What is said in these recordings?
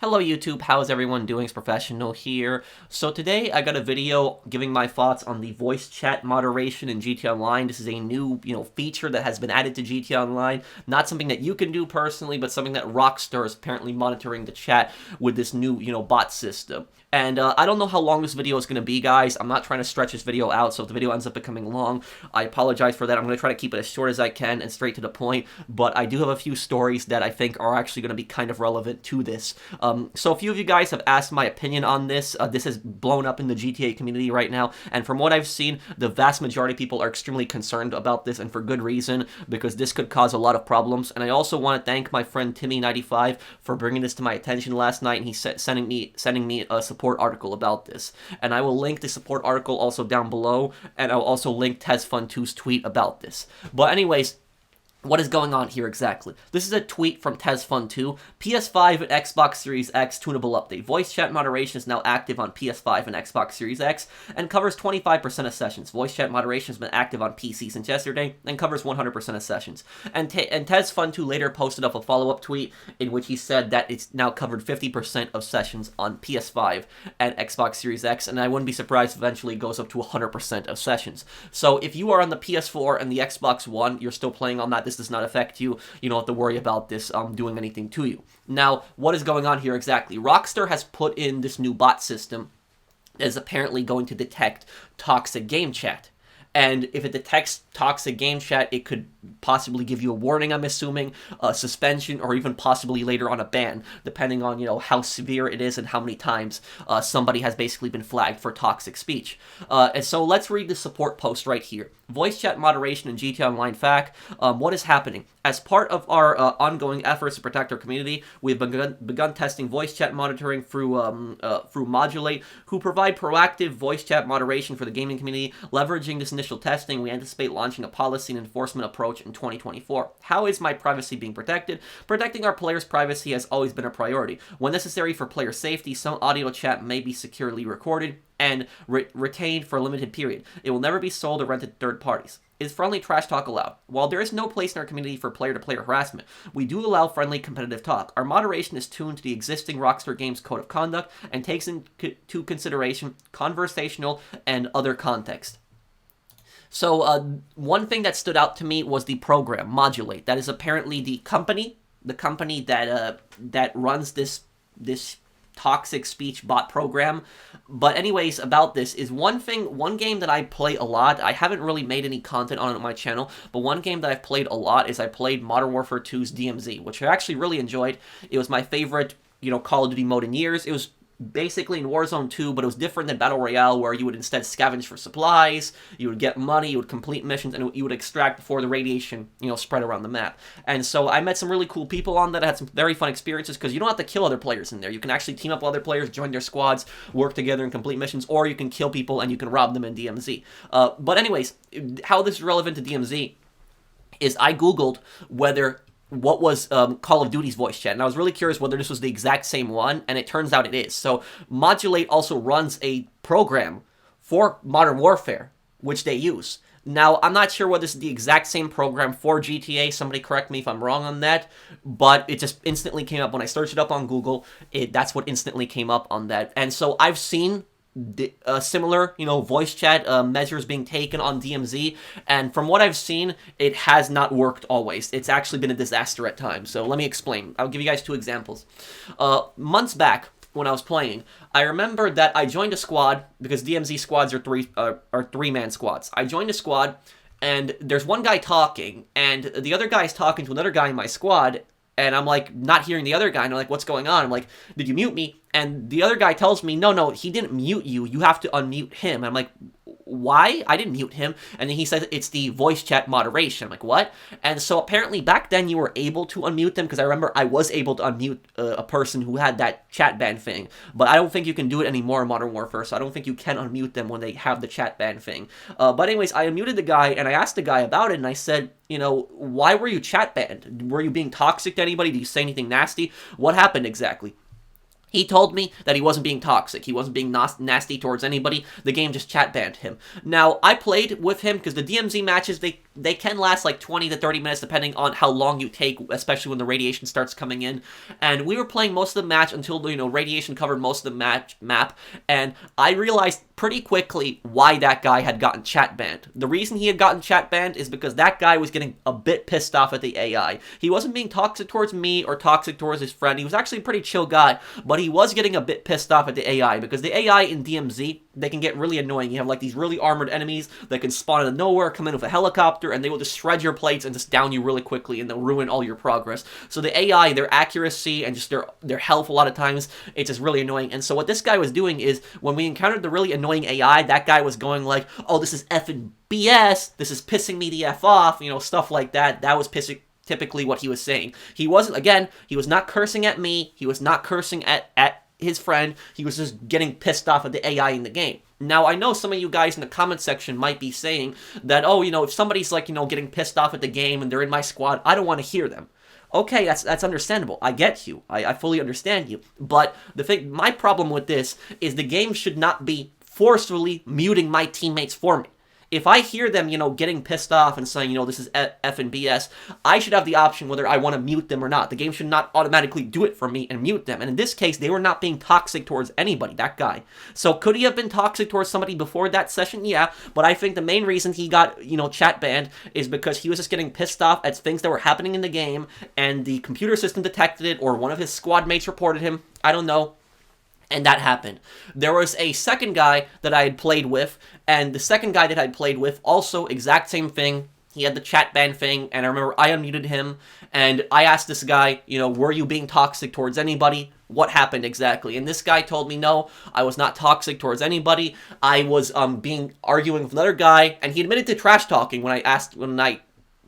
Hello YouTube, how's everyone doing? It's Professional here. So today I got a video giving my thoughts on the voice chat moderation in GTA Online. This is a new, feature that has been added to GTA Online. Not something that you can do personally, but something that Rockstar is apparently monitoring the chat with this new, bot system. And I don't know how long this video is going to be, guys. I'm not trying to stretch this video out, so if the video ends up becoming long, I apologize for that. I'm going to try to keep it as short as I can and straight to the point, but I do have a few stories that I think are actually going to be kind of relevant to this. So a few of you guys have asked my opinion on this. This has blown up in the GTA community right now, and from what I've seen, the vast majority of people are extremely concerned about this, and for good reason, because this could cause a lot of problems. And I also want to thank my friend Timmy95 for bringing this to my attention last night, and he's sending me a support article about this. And I will link the support article also down below, and I'll also link TezFun2's tweet about this. But anyways, what is going on here exactly? This is a tweet from TezFun2. PS5 and Xbox Series X tunable update. Voice chat moderation is now active on PS5 and Xbox Series X and covers 25% of sessions. Voice chat moderation has been active on PC since yesterday and covers 100% of sessions. And TezFun2 later posted up a follow-up tweet in which he said that it's now covered 50% of sessions on PS5 and Xbox Series X, and I wouldn't be surprised if eventually it goes up to 100% of sessions. So if you are on the PS4 and the Xbox One, you're still playing on that, this does not affect you. You don't have to worry about this doing anything to you. Now, what is going on here exactly? Rockstar has put in this new bot system that is apparently going to detect toxic game chat. And if it detects toxic game chat, it could possibly give you a warning, I'm assuming, a suspension, or even possibly later on a ban, depending on, how severe it is and how many times somebody has basically been flagged for toxic speech. And so let's read the support post right here. Voice chat moderation in GTA Online FAQ. What is happening? As part of our ongoing efforts to protect our community, we have begun testing voice chat monitoring through Modulate, who provide proactive voice chat moderation for the gaming community. Leveraging this initial testing, we anticipate launching a policy and enforcement approach in 2024. How is my privacy being protected? Protecting our players' privacy has always been a priority. When necessary for player safety, some audio chat may be securely recorded and retained for a limited period. It will never be sold or rented to third parties. Is friendly trash talk allowed? While there is no place in our community for player-to-player harassment, we do allow friendly competitive talk. Our moderation is tuned to the existing Rockstar Games Code of Conduct and takes into consideration conversational and other context. So one thing that stood out to me was the program, Modulate. That is apparently the company that runs this toxic speech bot program. But anyways, about this is one game that I play a lot. I haven't really made any content on it on my channel, but one game that I've played a lot is I played Modern Warfare 2's DMZ, which I actually really enjoyed. It was my favorite, Call of Duty mode in years. It was basically in Warzone 2, but it was different than Battle Royale, where you would instead scavenge for supplies, you would get money, you would complete missions, and you would extract before the radiation, spread around the map. And so I met some really cool people on that. I had some very fun experiences, because you don't have to kill other players in there. You can actually team up with other players, join their squads, work together and complete missions, or you can kill people and you can rob them in DMZ. But anyways, how this is relevant to DMZ is I Googled what was Call of Duty's voice chat, and I was really curious whether this was the exact same one, and it turns out it is. So Modulate also runs a program for Modern Warfare, which they use. Now, I'm not sure whether this is the exact same program for GTA, somebody correct me if I'm wrong on that, but it just instantly came up when I searched it up on Google. That's what instantly came up on that. And so I've seen similar, voice chat measures being taken on DMZ, and from what I've seen, it has not worked always. It's actually been a disaster at times. So let me explain. I'll give you guys two examples. Months back, when I was playing, I remember that I joined a squad, because DMZ squads are three-man squads. I joined a squad, and there's one guy talking, and the other guy is talking to another guy in my squad, and I'm like not hearing the other guy, and I'm like, what's going on? I'm like, did you mute me? And the other guy tells me, no, he didn't mute you. You have to unmute him. And I'm like, why? I didn't mute him. And then he says it's the voice chat moderation. I'm like, what? And so apparently back then you were able to unmute them, because I remember I was able to unmute a person who had that chat ban thing. But I don't think you can do it anymore in Modern Warfare, so I don't think you can unmute them when they have the chat ban thing. But anyways, I unmuted the guy, and I asked the guy about it, and I said, why were you chat banned? Were you being toxic to anybody? Did you say anything nasty? What happened exactly? He told me that he wasn't being toxic. He wasn't being nasty towards anybody. The game just chat banned him. Now, I played with him because the DMZ matches, they can last like 20 to 30 minutes depending on how long you take, especially when the radiation starts coming in. And we were playing most of the match until, radiation covered most of the map. And I realized pretty quickly why that guy had gotten chat banned. The reason he had gotten chat banned is because that guy was getting a bit pissed off at the AI. He wasn't being toxic towards me or toxic towards his friend. He was actually a pretty chill guy, but he was getting a bit pissed off at the AI because the AI in DMZ, they can get really annoying. You have like these really armored enemies that can spawn out of nowhere, come in with a helicopter, and they will just shred your plates and just down you really quickly, and they'll ruin all your progress. So the AI, their accuracy and just their health a lot of times, it's just really annoying. And so what this guy was doing is, when we encountered the really annoying AI, that guy was going like, oh, this is effing BS, this is pissing me the F off, stuff like that. That was typically what he was saying. He wasn't, again, he was not cursing at me, he was not cursing at his friend, he was just getting pissed off at the AI in the game. Now, I know some of you guys in the comment section might be saying that, oh, if somebody's like, getting pissed off at the game and they're in my squad, I don't want to hear them. Okay, that's understandable. I get you. I fully understand you. But my problem with this is the game should not be forcefully muting my teammates for me. If I hear them, getting pissed off and saying, this is F and BS, I should have the option whether I want to mute them or not. The game should not automatically do it for me and mute them. And in this case, they were not being toxic towards anybody, that guy. So could he have been toxic towards somebody before that session? Yeah, but I think the main reason he got, chat banned is because he was just getting pissed off at things that were happening in the game, and the computer system detected it, or one of his squad mates reported him. I don't know. And that happened. There was a second guy that I had played with, and the second guy that I had played with, also exact same thing. He had the chat ban thing, and I remember I unmuted him, and I asked this guy, were you being toxic towards anybody? What happened exactly? And this guy told me, no, I was not toxic towards anybody. I was arguing with another guy, and he admitted to trash talking when I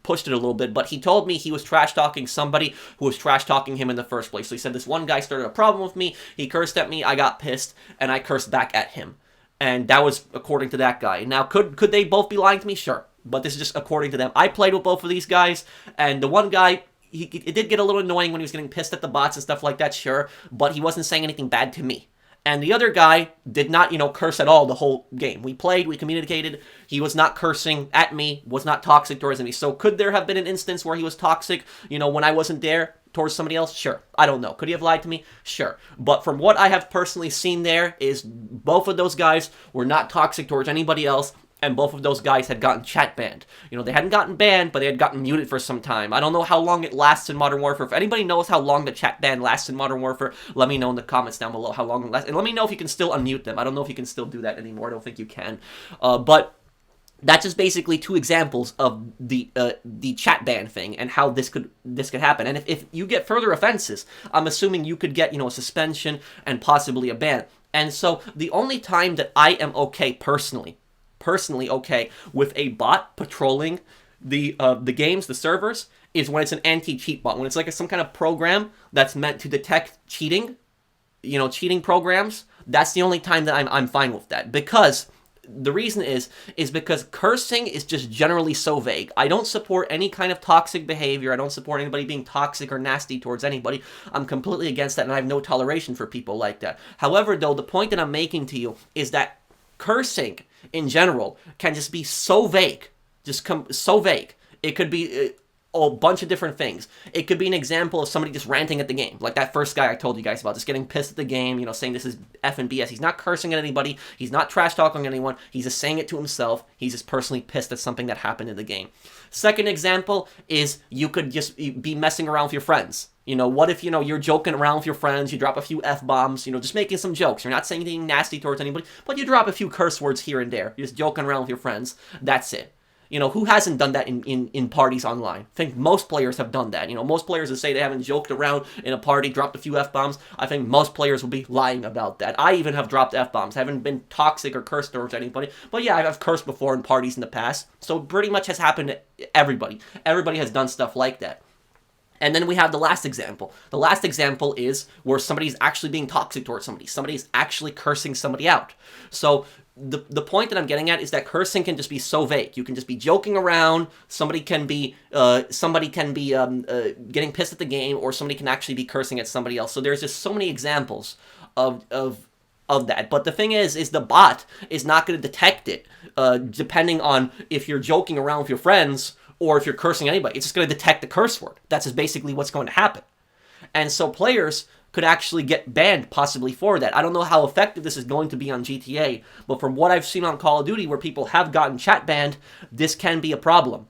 pushed it a little bit, but he told me he was trash-talking somebody who was trash-talking him in the first place. So he said this one guy started a problem with me, he cursed at me, I got pissed, and I cursed back at him. And that was according to that guy. Now, could they both be lying to me? Sure. But this is just according to them. I played with both of these guys, and the one guy, it did get a little annoying when he was getting pissed at the bots and stuff like that, sure, but he wasn't saying anything bad to me. And the other guy did not, curse at all the whole game. We played, we communicated, he was not cursing at me, was not toxic towards me. So could there have been an instance where he was toxic, when I wasn't there towards somebody else? Sure. I don't know. Could he have lied to me? Sure. But from what I have personally seen there is both of those guys were not toxic towards anybody else. And both of those guys had gotten chat banned. They hadn't gotten banned, but they had gotten muted for some time. I don't know how long it lasts in Modern Warfare. If anybody knows how long the chat ban lasts in Modern Warfare, let me know in the comments down below how long it lasts. And let me know if you can still unmute them. I don't know if you can still do that anymore. I don't think you can. But that's just basically two examples of the chat ban thing and how this could happen. And if you get further offenses, I'm assuming you could get, a suspension and possibly a ban. And so the only time that I am okay personally okay with a bot patrolling the games, the servers, is when it's an anti-cheat bot, when it's like some kind of program that's meant to detect cheating, cheating programs. That's the only time that I'm fine with that, because the reason is because cursing is just generally so vague. I don't support any kind of toxic behavior. I don't support anybody being toxic or nasty towards anybody. I'm completely against that, and I have no toleration for people like that. However, though, the point that I'm making to you is that cursing in general can just be so vague, so vague. It could be a bunch of different things. It could be an example of somebody just ranting at the game, like that first guy I told you guys about, just getting pissed at the game, saying this is F and BS. He's not cursing at anybody, he's not trash talking anyone, he's just saying it to himself, he's just personally pissed at something that happened in the game. Second example is you could just be messing around with your friends. What if, you're joking around with your friends, you drop a few F-bombs, just making some jokes. You're not saying anything nasty towards anybody, but you drop a few curse words here and there. You're just joking around with your friends. That's it. Who hasn't done that in parties online? I think most players have done that. Most players that say they haven't joked around in a party, dropped a few F-bombs, I think most players will be lying about that. I even have dropped F-bombs. I haven't been toxic or cursed towards anybody, but yeah, I've cursed before in parties in the past, so it pretty much has happened to everybody. Everybody has done stuff like that. And then we have the last example. The last example is where somebody's actually being toxic towards somebody. Somebody's actually cursing somebody out. So the point that I'm getting at is that cursing can just be so vague. You can just be joking around. Somebody can be getting pissed at the game, or somebody can actually be cursing at somebody else. So there's just so many examples of that. But the thing is the bot is not going to detect it, depending on if you're joking around with your friends or if you're cursing anybody. It's just going to detect the curse word. That's just basically what's going to happen. And so players could actually get banned possibly for that. I don't know how effective this is going to be on GTA, but from what I've seen on Call of Duty where people have gotten chat banned, this can be a problem.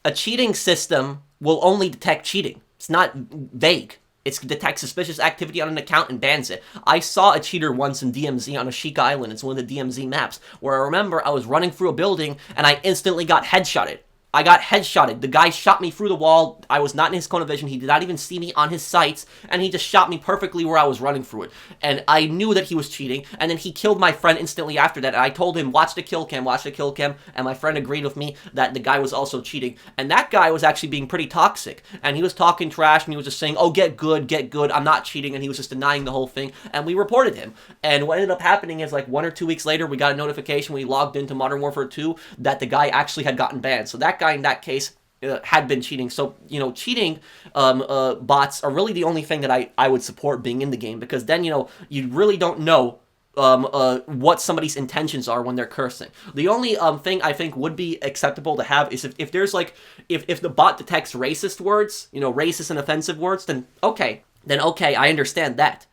A cheating system will only detect cheating. It's not vague. It detects suspicious activity on an account and bans it. I saw a cheater once in DMZ on a Sheik Island. It's one of the DMZ maps, where I remember I was running through a building and I instantly got headshotted. I got headshotted. The guy shot me through the wall. I was not in his cone of vision. He did not even see me on his sights, and he just shot me perfectly where I was running through it. And I knew that he was cheating, and then he killed my friend instantly after that. And I told him, watch the kill cam, and my friend agreed with me that the guy was also cheating. And that guy was actually being pretty toxic, and he was talking trash, and he was just saying, oh, get good, I'm not cheating, and he was just denying the whole thing, and we reported him. And what ended up happening is, like, 1 or 2 weeks later, we got a notification when we logged into Modern Warfare 2 that the guy actually had gotten banned. So that guy in that case had been cheating. So, cheating bots are really the only thing that I would support being in the game, because then, you really don't know what somebody's intentions are when they're cursing. The only thing I think would be acceptable to have is if there's like, if the bot detects racist words, racist and offensive words, then okay, I understand that.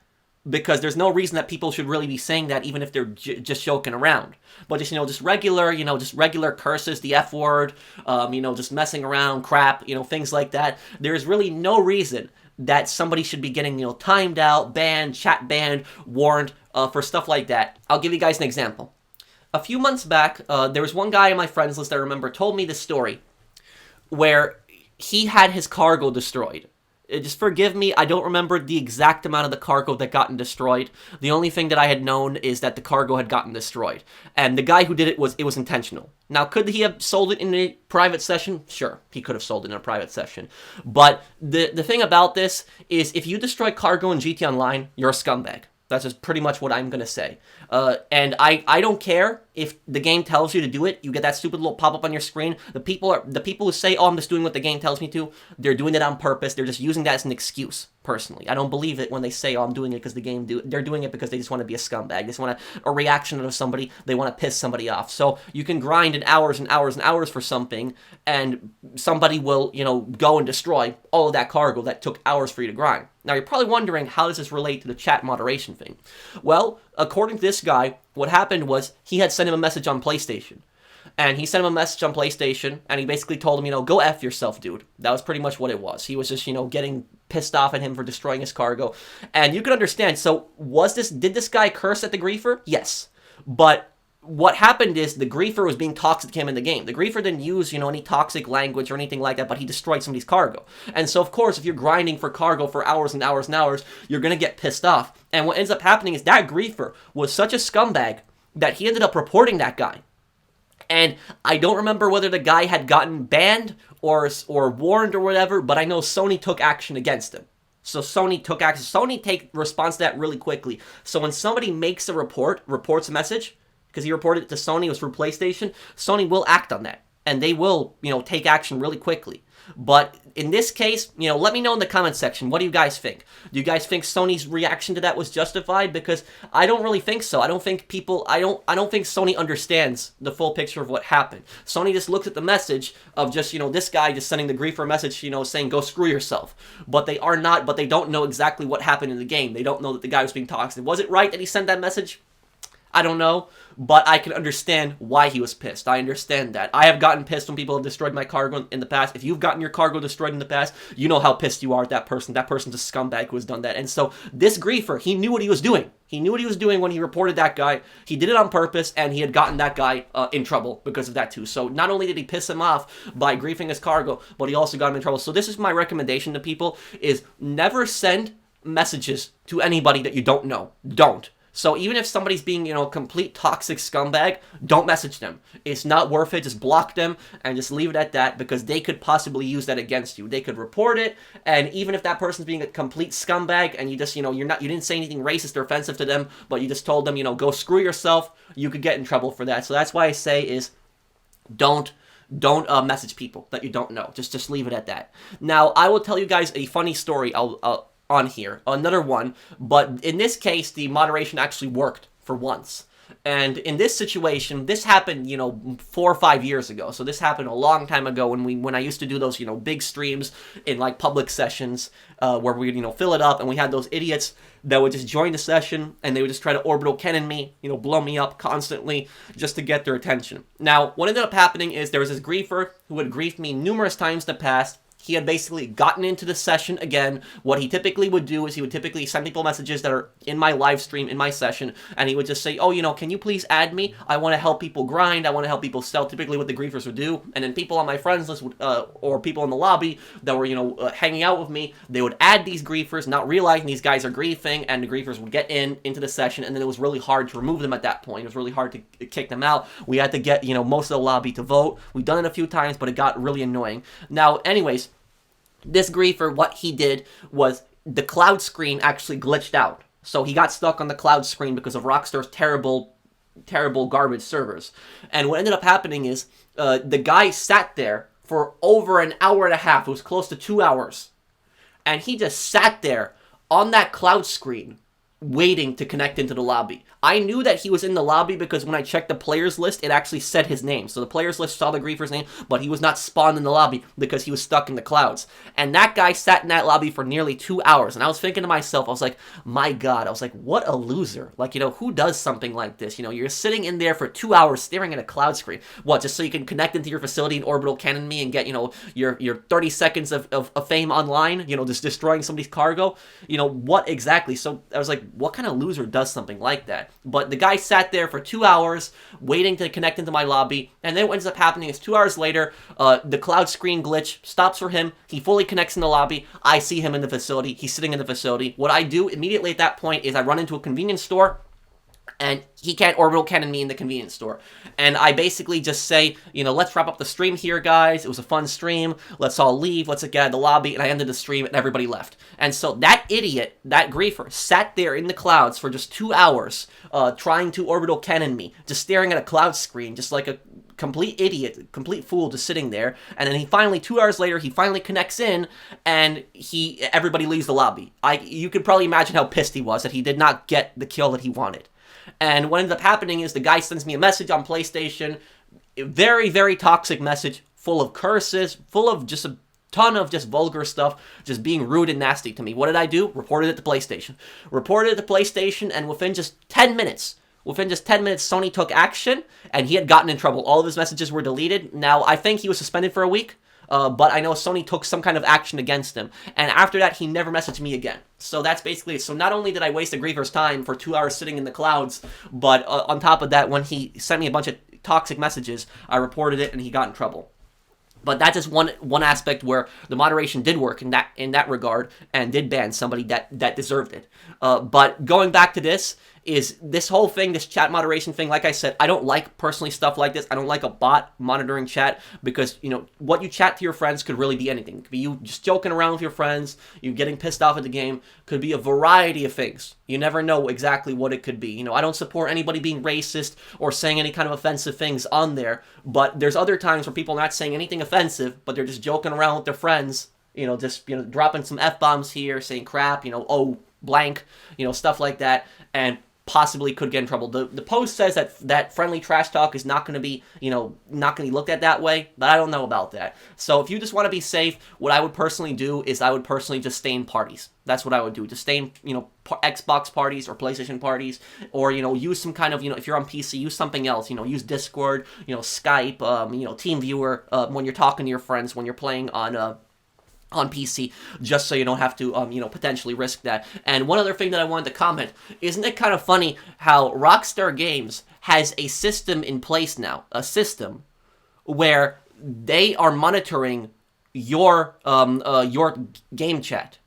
Because there's no reason that people should really be saying that, even if they're just joking around. But just regular curses, the F word, just messing around, crap, things like that. There's really no reason that somebody should be getting, timed out, banned, chat banned, warned for stuff like that. I'll give you guys an example. A few months back, there was one guy on my friends list I remember told me this story where he had his cargo destroyed. Just forgive me, I don't remember the exact amount of the cargo that gotten destroyed. The only thing that I had known is that the cargo had gotten destroyed. And the guy who did it was intentional. Now, could he have sold it in a private session? Sure, he could have sold it in a private session. But the thing about this is, if you destroy cargo in GT Online, you're a scumbag. That's just pretty much what I'm going to say. And I don't care if the game tells you to do it. You get that stupid little pop-up on your screen. The people who say, oh, I'm just doing what the game tells me to, they're doing it on purpose. They're just using that as an excuse, personally. I don't believe it when they say, oh, I'm doing it because the game they're doing it because they just want to be a scumbag. They just want a reaction out of somebody. They want to piss somebody off. So you can grind in hours and hours and hours for something, and somebody will, go and destroy all of that cargo that took hours for you to grind. Now, you're probably wondering, how does this relate to the chat moderation thing? Well, according to this guy, what happened was he had sent him a message on PlayStation. And he sent him a message on PlayStation, and he basically told him, go F yourself, dude. That was pretty much what it was. He was just, getting pissed off at him for destroying his cargo. And you can understand, so did this guy curse at the griefer? Yes. But what happened is the griefer was being toxic to him in the game. The griefer didn't use, any toxic language or anything like that, but he destroyed somebody's cargo. And so, of course, if you're grinding for cargo for hours and hours and hours, you're going to get pissed off. And what ends up happening is that griefer was such a scumbag that he ended up reporting that guy. And I don't remember whether the guy had gotten banned or warned or whatever, but I know Sony took action against him. So Sony took action. Sony take response to that really quickly. So when somebody makes a reports a message, because he reported it to Sony, it was through PlayStation, Sony will act on that. And they will, take action really quickly. But in this case, let me know in the comment section. What do you guys think? Do you guys think Sony's reaction to that was justified? Because I don't really think so. I don't think Sony understands the full picture of what happened. Sony just looks at the message of just, this guy just sending the griefer a message, saying, go screw yourself. But they don't know exactly what happened in the game. They don't know that the guy was being toxic. Was it right that he sent that message? I don't know, but I can understand why he was pissed. I understand that. I have gotten pissed when people have destroyed my cargo in the past. If you've gotten your cargo destroyed in the past, you know how pissed you are at that person. That person's a scumbag who has done that. And so this griefer, he knew what he was doing. He knew what he was doing when he reported that guy. He did it on purpose, and he had gotten that guy in trouble because of that too. So not only did he piss him off by griefing his cargo, but he also got him in trouble. So this is my recommendation to people, is never send messages to anybody that you don't know. Don't. So even if somebody's being, a complete toxic scumbag, don't message them. It's not worth it. Just block them and just leave it at that, because they could possibly use that against you. They could report it, and even if that person's being a complete scumbag and you just, you didn't say anything racist or offensive to them, but you just told them, go screw yourself, you could get in trouble for that. So that's why I say is don't message people that you don't know. Just leave it at that. Now, I will tell you guys a funny story on here, another one, but in this case, the moderation actually worked for once. And in this situation, this happened, 4 or 5 years ago. So this happened a long time ago when I used to do those, big streams in like public sessions where we would, fill it up, and we had those idiots that would just join the session and they would just try to orbital cannon me, blow me up constantly just to get their attention. Now, what ended up happening is there was this griefer who had griefed me numerous times in the past. He had basically gotten into the session again. What he typically would do is he would typically send people messages that are in my live stream, in my session, and he would just say, oh, can you please add me? I want to help people grind. I want to help people sell, typically what the griefers would do. And then people on my friends list would, or people in the lobby that were, hanging out with me, they would add these griefers, not realizing these guys are griefing, and the griefers would get into the session, and then it was really hard to remove them at that point. It was really hard to kick them out. We had to get, most of the lobby to vote. We've done it a few times, but it got really annoying. Now, anyways, this griefer, what he did was the cloud screen actually glitched out. So he got stuck on the cloud screen because of Rockstar's terrible garbage servers. And what ended up happening is the guy sat there for over an hour and a half. It was close to 2 hours. And he just sat there on that cloud screen waiting to connect into the lobby. I knew that he was in the lobby because when I checked the players list, it actually said his name. So the players list saw the griefer's name, but he was not spawned in the lobby because he was stuck in the clouds. And that guy sat in that lobby for nearly 2 hours. And I was thinking to myself, I was like, my God, I was like, what a loser. Like, who does something like this? You're sitting in there for 2 hours staring at a cloud screen. What, just so you can connect into your facility and orbital cannon me and get, your 30 seconds of fame online, just destroying somebody's cargo? What exactly? So I was like, what kind of loser does something like that? But the guy sat there for 2 hours waiting to connect into my lobby, and then what ends up happening is 2 hours later, the cloud screen glitch stops for him. He fully connects in the lobby. I see him in the facility. He's sitting in the facility. What I do immediately at that point is I run into a convenience store, and he can't orbital cannon me in the convenience store. And I basically just say, let's wrap up the stream here, guys. It was a fun stream. Let's all leave. Let's get out of the lobby. And I ended the stream, and everybody left. And so that idiot, that griefer, sat there in the clouds for just 2 hours trying to orbital cannon me, just staring at a cloud screen, just like a complete idiot, complete fool, just sitting there. And then he finally, 2 hours later, he finally connects in, and everybody leaves the lobby. You could probably imagine how pissed he was that he did not get the kill that he wanted. And what ends up happening is the guy sends me a message on PlayStation, a very, very toxic message, full of curses, full of just a ton of just vulgar stuff, just being rude and nasty to me. What did I do? Reported it to PlayStation. And within just 10 minutes, Sony took action, and he had gotten in trouble. All of his messages were deleted. Now, I think he was suspended for a week. But I know Sony took some kind of action against him. And after that, he never messaged me again. So that's basically it. So not only did I waste a griefer's time for 2 hours sitting in the clouds, but on top of that, when he sent me a bunch of toxic messages, I reported it and he got in trouble. But that's just one aspect where the moderation did work in that regard and did ban somebody that deserved it. But going back to this whole thing, this chat moderation thing, like I said, I don't like personally stuff like this. I don't like a bot monitoring chat because, what you chat to your friends could really be anything. It could be you just joking around with your friends, you getting pissed off at the game, could be a variety of things. You never know exactly what it could be. I don't support anybody being racist or saying any kind of offensive things on there, but there's other times where people are not saying anything offensive, but they're just joking around with their friends, dropping some F-bombs here, saying crap, oh, blank, stuff like that, and possibly could get in trouble. The post says that friendly trash talk is not going to be, not going to be looked at that way, but I don't know about that. So if you just want to be safe, what I would personally do is I would personally just stay in parties. That's what I would do. Just stay in, Xbox parties or PlayStation parties, or, use some kind of, if you're on PC, use something else, use Discord, Skype, TeamViewer, when you're talking to your friends, when you're playing on PC, just so you don't have to, potentially risk that. And one other thing that I wanted to comment, isn't it kind of funny how Rockstar Games has a system in place now, a system where they are monitoring your game chat.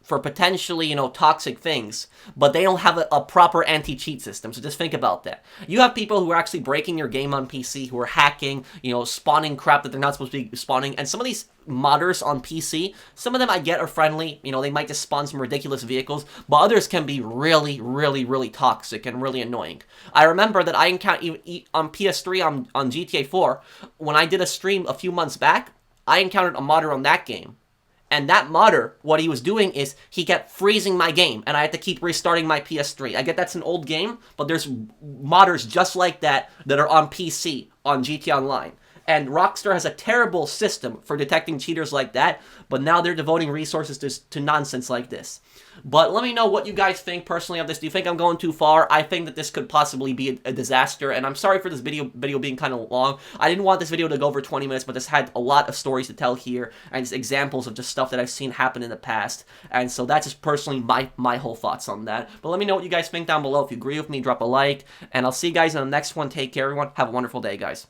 for potentially, toxic things, but they don't have a proper anti-cheat system. So just think about that. You have people who are actually breaking your game on PC, who are hacking, spawning crap that they're not supposed to be spawning, and some of these modders on PC, some of them I get are friendly, they might just spawn some ridiculous vehicles, but others can be really, really, really toxic and really annoying. I remember that I encountered, on PS3, on GTA 4, when I did a stream a few months back, I encountered a modder on that game. And that modder, what he was doing is he kept freezing my game, and I had to keep restarting my PS3. I get that's an old game, but there's modders just like that are on PC, on GTA Online. And Rockstar has a terrible system for detecting cheaters like that, but now they're devoting resources to nonsense like this. But let me know what you guys think personally of this. Do you think I'm going too far? I think that this could possibly be a disaster, and I'm sorry for this video being kind of long. I didn't want this video to go over 20 minutes, but this had a lot of stories to tell here, and just examples of just stuff that I've seen happen in the past. And so that's just personally my whole thoughts on that. But let me know what you guys think down below. If you agree with me, drop a like, and I'll see you guys in the next one. Take care, everyone. Have a wonderful day, guys.